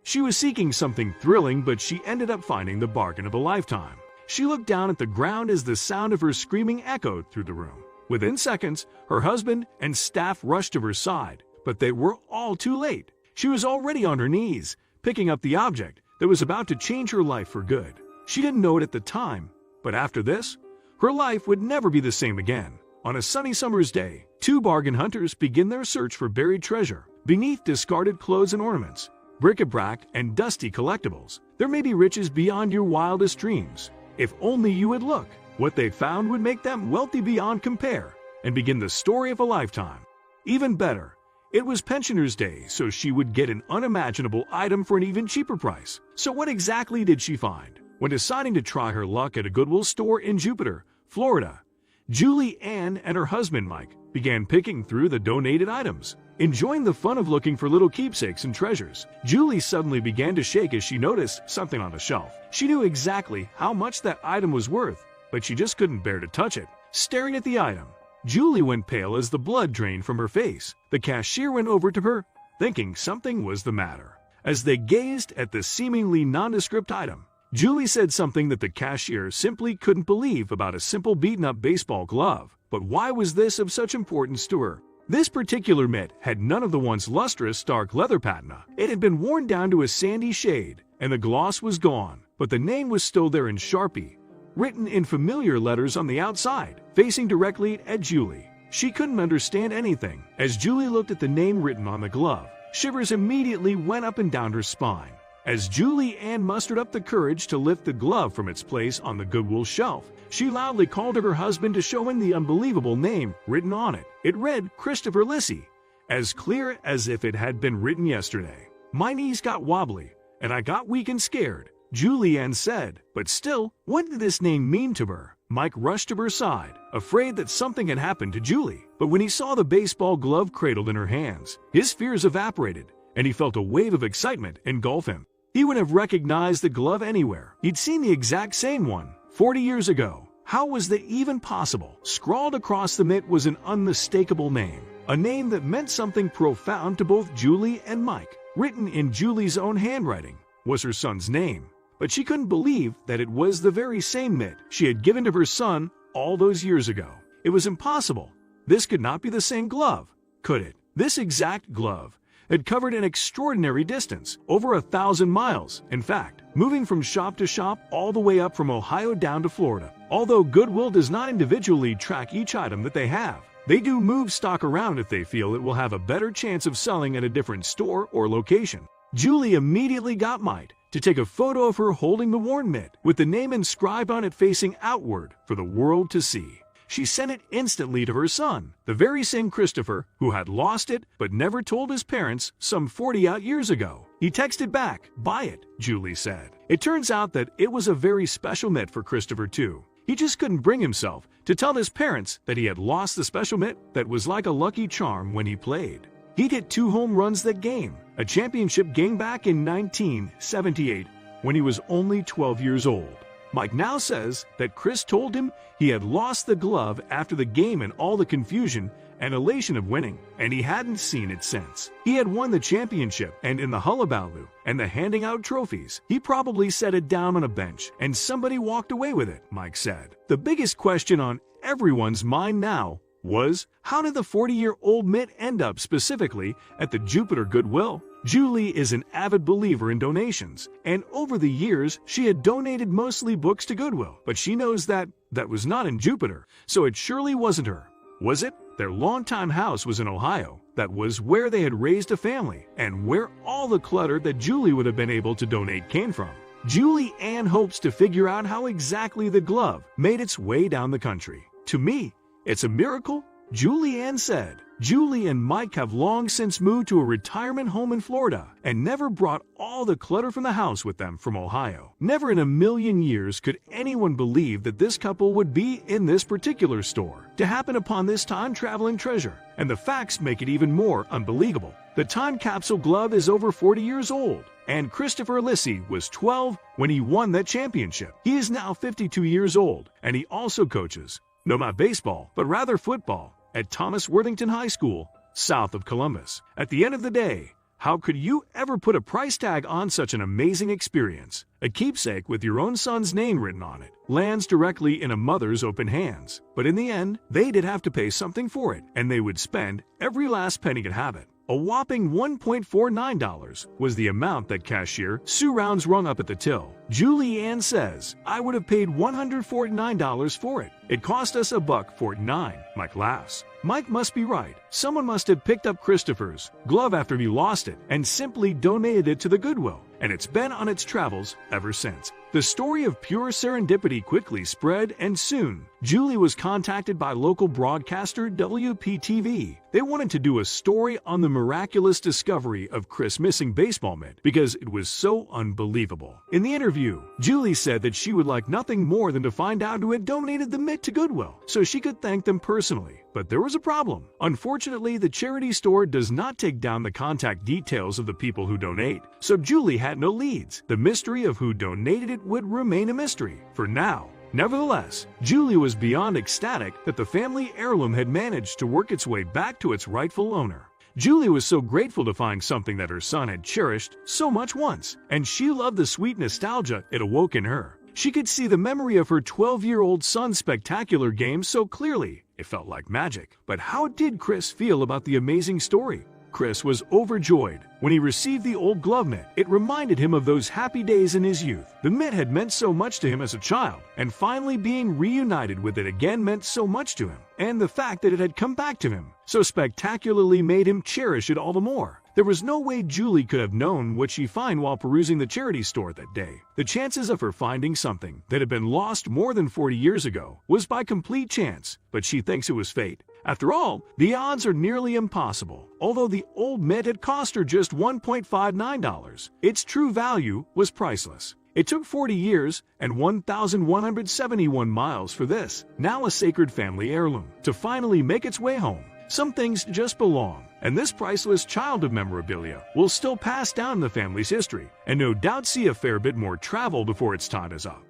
She was seeking something thrilling, but she ended up finding the bargain of a lifetime. She looked down at the ground as the sound of her screaming echoed through the room. Within seconds, her husband and staff rushed to her side, but they were all too late. She was already on her knees, picking up the object that was about to change her life for good. She didn't know it at the time, but after this, her life would never be the same again. On a sunny summer's day, two bargain hunters begin their search for buried treasure. Beneath discarded clothes and ornaments, bric-a-brac, and dusty collectibles, there may be riches beyond your wildest dreams. If only you would look. What they found would make them wealthy beyond compare and begin the story of a lifetime. Even better, it was Pensioners' Day, so she would get an unimaginable item for an even cheaper price. So what exactly did she find? When deciding to try her luck at a Goodwill store in Jupiter, Florida, Julie Ann and her husband Mike began picking through the donated items. Enjoying the fun of looking for little keepsakes and treasures, Julie suddenly began to shake as she noticed something on the shelf. She knew exactly how much that item was worth, but she just couldn't bear to touch it. Staring at the item, Julie went pale as the blood drained from her face. The cashier went over to her, thinking something was the matter. As they gazed at the seemingly nondescript item, Julie said something that the cashier simply couldn't believe about a simple beaten-up baseball glove. But why was this of such importance to her? This particular mitt had none of the once lustrous dark leather patina. It had been worn down to a sandy shade, and the gloss was gone, but the name was still there in Sharpie, written in familiar letters on the outside, facing directly at Julie. She couldn't understand anything. As Julie looked at the name written on the glove, shivers immediately went up and down her spine. As Julie Ann mustered up the courage to lift the glove from its place on the Goodwill shelf, she loudly called to her husband to show him the unbelievable name written on it. It read Christopher Lissy, as clear as if it had been written yesterday. My knees got wobbly, and I got weak and scared, Julie Ann said. But still, what did this name mean to her? Mike rushed to her side, afraid that something had happened to Julie. But when he saw the baseball glove cradled in her hands, his fears evaporated, and he felt a wave of excitement engulf him. He would have recognized the glove anywhere. He'd seen the exact same one 40 years ago. How was that even possible? Scrawled across the mitt was an unmistakable name, a name that meant something profound to both Julie and Mike. Written in Julie's own handwriting was her son's name, but she couldn't believe that it was the very same mitt she had given to her son all those years ago. It was impossible. This could not be the same glove, could it? This exact glove had covered an extraordinary distance, over 1,000 miles, in fact, moving from shop to shop all the way up from Ohio down to Florida. Although Goodwill does not individually track each item that they have, they do move stock around if they feel it will have a better chance of selling at a different store or location. Julie immediately got Mike to take a photo of her holding the worn mitt, with the name inscribed on it facing outward for the world to see. She sent it instantly to her son, the very same Christopher who had lost it but never told his parents some 40-odd years ago. He texted back, "Buy it," Julie said. It turns out that it was a very special mitt for Christopher too. He just couldn't bring himself to tell his parents that he had lost the special mitt that was like a lucky charm when he played. He'd hit 2 home runs that game, a championship game back in 1978 when he was only 12 years old. Mike now says that Chris told him he had lost the glove after the game in all the confusion and elation of winning, and he hadn't seen it since. He had won the championship, and in the hullabaloo and the handing out trophies, he probably set it down on a bench, and somebody walked away with it, Mike said. The biggest question on everyone's mind now was, how did the 40-year-old mitt end up specifically at the Jupiter Goodwill? Julie is an avid believer in donations, and over the years she had donated mostly books to Goodwill, but she knows that was not in Jupiter, so it surely wasn't her. Was it? Their longtime house was in Ohio. That was where they had raised a family, and where all the clutter that Julie would have been able to donate came from. Julie Ann hopes to figure out how exactly the glove made its way down the country. To me, it's a miracle, Julie Ann said. Julie and Mike have long since moved to a retirement home in Florida and never brought all the clutter from the house with them from Ohio. Never in a million years could anyone believe that this couple would be in this particular store to happen upon this time-traveling treasure, and the facts make it even more unbelievable. The time capsule glove is over 40 years old, and Christopher Lissy was 12 when he won that championship. He is now 52 years old, and he also coaches, no, not baseball, but rather football, at Thomas Worthington High School, south of Columbus. At the end of the day, How could you ever put a price tag on such an amazing experience? A keepsake with your own son's name written on it lands directly in a mother's open hands. But in the end, they did have to pay something for it, and they would spend every last penny to have it. A whopping $1.49 was the amount that cashier Sue Rounds rung up at the till. Julie Ann says, "I would have paid $149 for it. It cost us $1.49. Mike laughs. Mike must be right. Someone must have picked up Christopher's glove after he lost it and simply donated it to the Goodwill, and it's been on its travels ever since." The story of pure serendipity quickly spread, and soon, Julie was contacted by local broadcaster WPTV. They wanted to do a story on the miraculous discovery of Chris' missing baseball mitt because it was so unbelievable. In the interview, Julie said that she would like nothing more than to find out who had donated the mitt to Goodwill so she could thank them personally. But there was a problem. Unfortunately, the charity store does not take down the contact details of the people who donate, so Julie had no leads. The mystery of who donated it would remain a mystery for now. Nevertheless, Julie was beyond ecstatic that the family heirloom had managed to work its way back to its rightful owner. Julie was so grateful to find something that her son had cherished so much once, and she loved the sweet nostalgia it awoke in her. She could see the memory of her 12-year-old son's spectacular game so clearly. It felt like magic. But how did Chris feel about the amazing story? Chris was overjoyed when he received the old glove mitt. It reminded him of those happy days in his youth. The mitt had meant so much to him as a child, and finally being reunited with it again meant so much to him. And the fact that it had come back to him so spectacularly made him cherish it all the more. There was no way Julie could have known what she'd find while perusing the charity store that day. The chances of her finding something that had been lost more than 40 years ago was by complete chance, but she thinks it was fate. After all, the odds are nearly impossible. Although the old mitt had cost her just $1.59, its true value was priceless. It took 40 years and 1,171 miles for this, now a sacred family heirloom, to finally make its way home. Some things just belong, and this priceless child of memorabilia will still pass down in the family's history, and no doubt see a fair bit more travel before its time is up.